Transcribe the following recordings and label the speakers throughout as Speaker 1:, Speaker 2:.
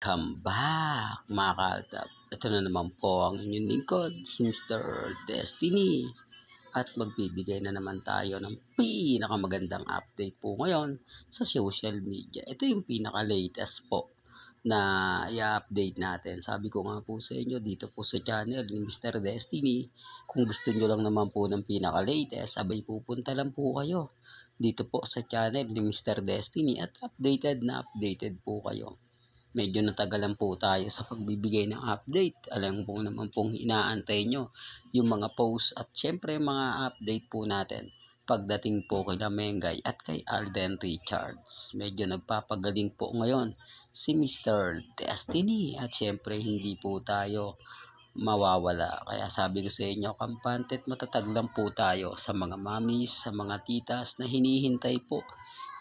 Speaker 1: Welcome back mga kaltab. Ito na naman po ang inyong lingkod, si Mr. Destiny. At magbibigay na naman tayo ng pinakamagandang update po ngayon sa social media. Ito yung pinaka-latest po na i-update natin. Sabi ko nga po sa inyo dito po sa channel ni Mr. Destiny, kung gusto nyo lang naman po ng pinaka-latest, abay pupunta lang po kayo dito po sa channel ni Mr. Destiny at updated po kayo. Medyo natagalan po tayo sa pagbibigay ng update. Alam po naman pong inaantay nyo yung mga post at syempre mga update po natin pagdating po kay Mengay at kay Alden Richards. Medyo nagpapagaling po ngayon si Mr. Destiny at syempre hindi po tayo mawawala. Kaya sabi ko sa inyo, kampante at matatag lang po tayo sa mga mamis, sa mga titas na hinihintay po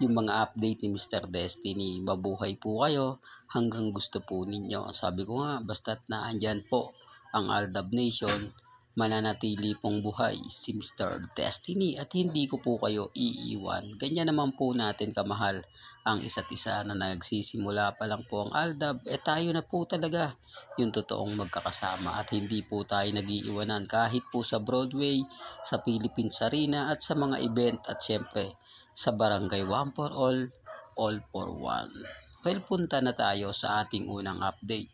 Speaker 1: yung mga update ni Mr. Destiny. Mabuhay po kayo hanggang gusto po ninyo. Sabi ko nga, basta't naandyan po ang Aldab Nation, mananatili pong buhay si Mr. Destiny at hindi ko po kayo iiwan. Ganyan naman po natin kamahal ang isa't isa na nagsisimula pa lang po ang Aldab. Tayo na po talaga yung totoong magkakasama at hindi po tayo nag-iiwanan kahit po sa Broadway, sa Philippines Arena at sa mga event at syempre sa Barangay One for All for One. Well, punta na tayo sa ating unang update.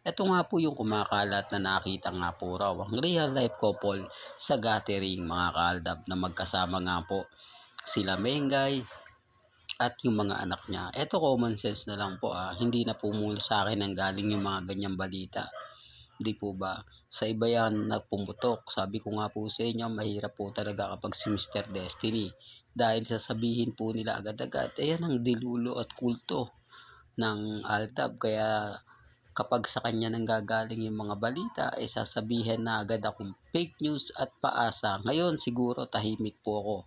Speaker 1: Ito nga po yung kumakalat na nakita nga po raw ang real life couple sa gathering mga kaaldab na magkasama nga po sila Mengay at yung mga anak niya. Ito common sense na lang po hindi na po mula sa akin ang galing yung mga ganyang balita. Di po ba? Sa iba yan nagpumutok. Sabi ko nga po sa inyo, mahirap po talaga kapag si Mr. Destiny. Dahil sasabihin po nila agad-agad, yan ang dilulo at kulto ng Altab. Kaya kapag sa kanya nang gagaling yung mga balita, sasabihin na agad akong fake news at paasa. Ngayon siguro tahimik po ako.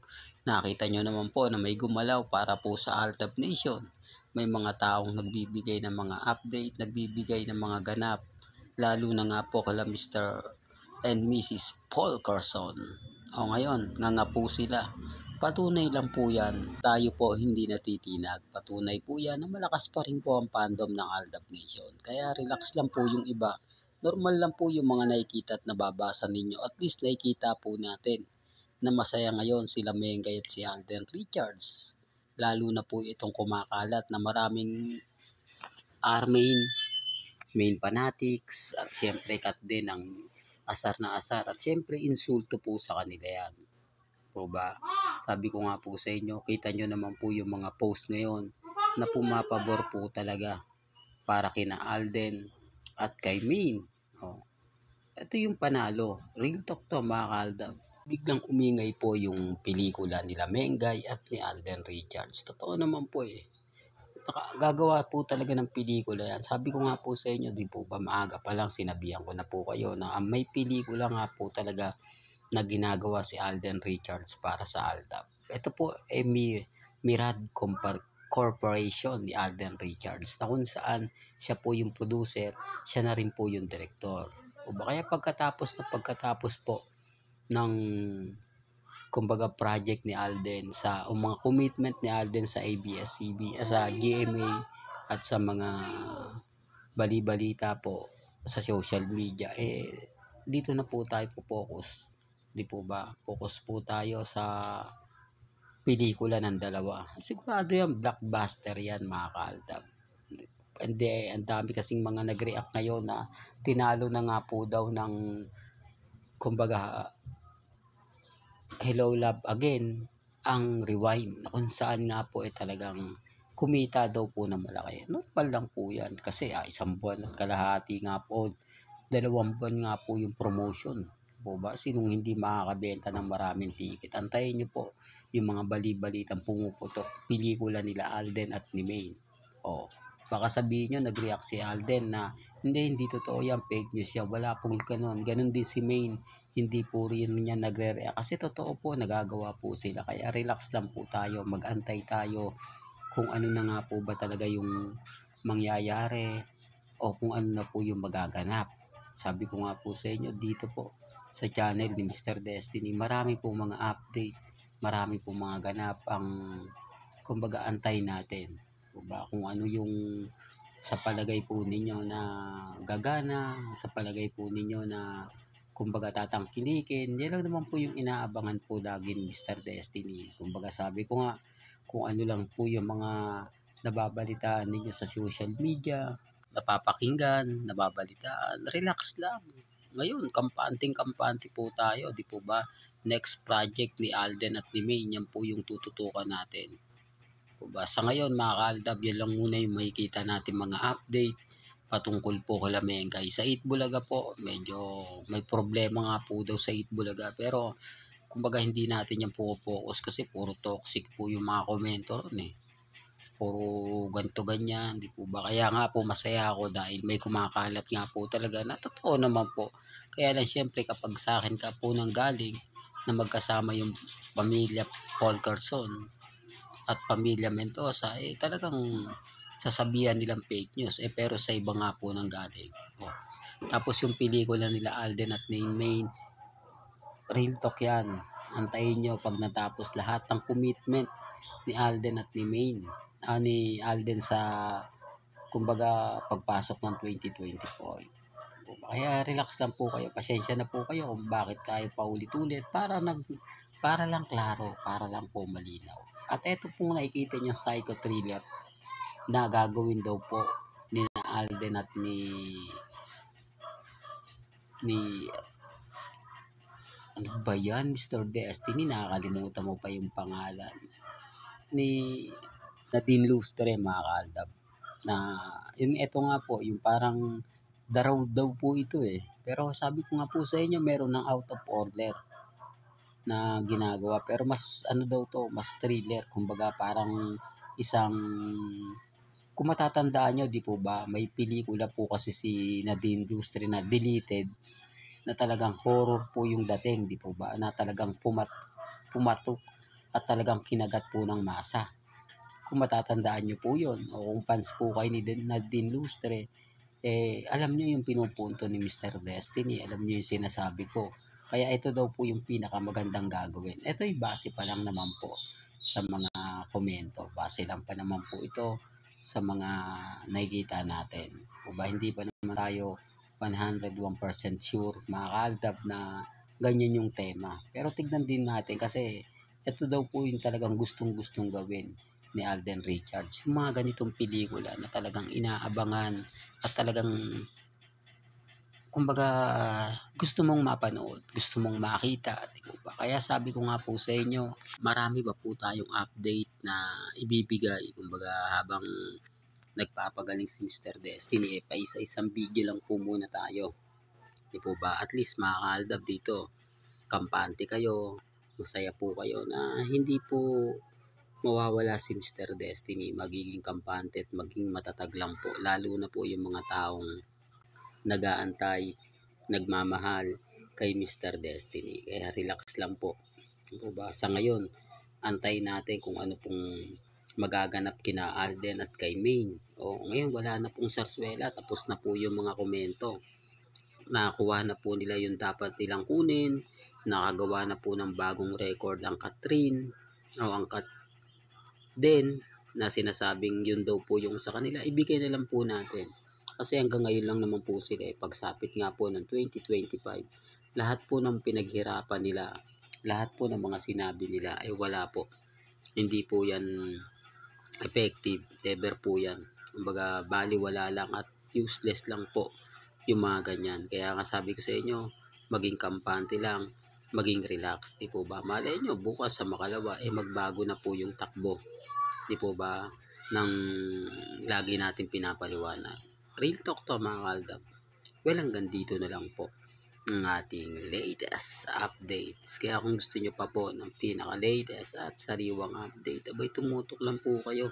Speaker 1: Nakita nyo naman po na may gumalaw para po sa Altab Nation. May mga taong nagbibigay ng mga update, nagbibigay ng mga ganap. Lalo na nga po kala Mr. and Mrs. Paul Carson. O ngayon, nga po sila. Patunay lang po yan, tayo po hindi natitinag. Patunay po yan na malakas pa rin po ang fandom ng Aldab Nation. Kaya relax lang po yung iba. Normal lang po yung mga nakikita at nababasa ninyo. At least nakikita po natin na masaya ngayon sila Mengay at si Alden Richards. Lalo na po itong kumakalat na maraming main fanatics at syempre cut din ang asar na asar at syempre insulto po sa kanila yan. Po ba? Sabi ko nga po sa inyo, kita nyo naman po yung mga post ngayon na pumapabor po talaga para kina Alden at kay Main. Ito yung panalo. Real talk to mga kaaldab. Biglang umingay po yung pelikula nila Mengay at ni Alden Richards. Totoo naman po gagawa po talaga ng pelikula yan. Sabi ko nga po sa inyo, di po ba maaga pa lang sinabihan ko na po kayo na may pelikula nga po talaga na ginagawa si Alden Richards para sa Aldab. Ito po Mirad Corporation ni Alden Richards na kung saan siya po yung producer, siya na rin po yung director. O ba kaya pagkatapos po ng kumbaga project ni Alden sa mga commitment ni Alden sa ABS-CBN, sa GMA at sa mga bali-balita po sa social media, dito na po tayo po-focus. Di po ba? Focus po tayo sa pelikula ng dalawa. Sigurado yan, blockbuster yan mga kaaldab. Hindi, ang dami kasing mga nag-react ngayon na tinalo na nga po daw ng kumbaga Hello Love Again ang Rewind, na kung saan nga po talagang kumita daw po na malaki. Normal lang po yan kasi isang buwan at kalahati nga po, 2 buwan nga po yung promotion po ba? Sinong hindi makakabenta ng maraming ticket? Antayin nyo po yung mga bali-balitang pumuputok pelikula nila Alden at ni Main. Baka sabihin nyo nag-react si Alden na hindi totoo yan, fake news yan, wala pong ganun din si Main, hindi po rin niya nagre-react kasi totoo po, nagagawa po sila. Kaya relax lang po tayo, mag-antay tayo kung ano na nga po ba talaga yung mangyayari o kung ano na po yung magaganap. Sabi ko nga po sa inyo dito po sa channel ni Mr. Destiny, marami po mga update, marami po mga ganap ang kumbaga antay natin. Diba? Kung ano yung sa palagay po ninyo na gagana, sa palagay po ninyo na kumbaga tatangkilikin, yan lang naman po yung inaabangan po lagi ni Mr. Destiny. Kumbaga sabi ko nga, kung ano lang po yung mga nababalitaan ninyo sa social media, napapakinggan, nababalitaan, relax lang. Ngayon, kampante po tayo, di po ba? Next project ni Alden at ni May, yan po yung tututukan natin. Diba? Sa ngayon mga kaaldab, yan lang muna yung makikita natin mga update patungkol po kay Lamengay. Sa Itbulaga po, medyo may problema nga po daw sa Itbulaga, pero kumbaga hindi natin yan focus kasi puro toxic po yung mga komento ron eh. Puro ganto ganyan, di po ba? Kaya nga po masaya ako dahil may kumakalat nga po talaga na totoo naman po. Kaya lang syempre kapag sa akin ka po nang galing na magkasama yung pamilya Paul Carson at pamilya Mendoza, eh talagang sasabihan nilang fake news. Eh pero sa iba nga po nang galing. Oh. Tapos yung pelikula nila Alden at Main, real talk yan. Antayin nyo pag natapos lahat ng commitment ni Alden at ni Main. Ni Alden sa kumbaga pagpasok ng 2024. Kaya relax lang po kayo. Pasensya na po kayo kung bakit tayo paulit-ulit para lang klaro, para lang po malinaw. At eto pong nakikita niyo psycho thriller na gagawin daw po ni Alden at ni ano ba yan, Mr. Destiny, nakakalimutan mo pa yung pangalan ni Nadine Lustre, mga kaaldab, na yung ito nga po, yung parang daraw daw po ito eh. Pero sabi ko nga po sa inyo, meron ng out of order na ginagawa. Pero mas ano daw to, mas thriller. Kumbaga parang isang, kung matatandaan nyo, di po ba, may pelikula po kasi si Nadine Lustre na deleted na talagang horror po yung dating, di po ba, na talagang pumatok at talagang kinagat po ng masa. Kung matatandaan nyo po yun, o kung fans po kayo ni Nadine Lustre, eh, alam nyo yung pinupunto ni Mr. Destiny, alam nyo yung sinasabi ko. Kaya ito daw po yung pinakamagandang gagawin. Ito'y base pa lang naman po sa mga komento. Base lang pa naman po ito sa mga nakikita natin. O ba, hindi pa naman tayo 101% sure, mga kaaldab, na ganyan yung tema. Pero tignan din natin kasi ito daw po yung talagang gustong-gustong gawin ni Alden Richards. Yung mga ganitong pelikula na talagang inaabangan at talagang kumbaga gusto mong mapanood, gusto mong makita, di ba? Kaya sabi ko nga po sa inyo, marami ba po tayong update na ibibigay, kumbaga habang nagpapagaling si Mr. Destiny, eh, pa isa-isang video lang po muna tayo. Di po ba? At least mga kaaldab dito, kampante kayo, masaya po kayo na hindi po mawawala si Mr. Destiny, magiging kampante at maging matatag lang po, lalo na po yung mga taong nag-aantay, nagmamahal kay Mr. Destiny. Kaya relax lang po. Diba? Sa ngayon, antayin natin kung ano pong magaganap kina Alden at kay Main. O ngayon wala na pong sarswela, tapos na po yung mga komento. Nakakuha na po nila yung dapat nilang kunin. Nakagawa na po ng bagong record ang Catherine o ang Den na sinasabing yun daw po yung sa kanila. Ibigay na lang po natin. Kasi hanggang ngayon lang naman po sila eh, pagsapit nga po ng 2025. Lahat po ng pinaghirapan nila, lahat po ng mga sinabi nila ay wala po. Hindi po yan effective, never po yan. Kumbaga baliwala lang at useless lang po yung mga ganyan. Kaya nga sabi ko sa inyo, maging kampante lang, maging relax, di po ba? Malay nyo, bukas sa makalawa, eh magbago na po yung takbo, di po ba, ng lagi natin pinapaliwanag. Real talk to mga kaaldab. Well, hanggang dito na lang po ang ating latest updates. Kaya kung gusto nyo pa po ng pinaka-latest at sariwang update, abay tumutok lang po kayo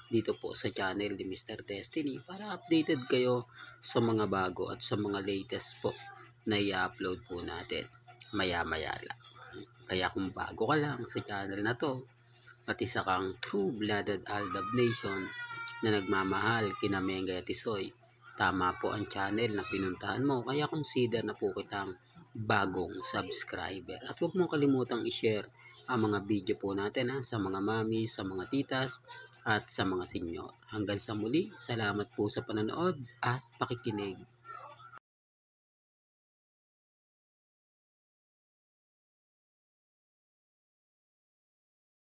Speaker 1: dito po sa channel ni Mr. Destiny para updated kayo sa mga bago at sa mga latest po na i-upload po natin maya-maya lang. Kaya kung bago ka lang sa channel na to at isa kang true-blooded Aldab Nation na nagmamahal kina Mengay at Isoy, tama po ang channel na pinuntahan mo. Kaya consider na po kitang bagong subscriber. At huwag mong kalimutang i-share ang mga video po natin sa mga mami, sa mga titas, at sa mga senyor. Hanggang sa muli, salamat po sa panonood at pakikinig.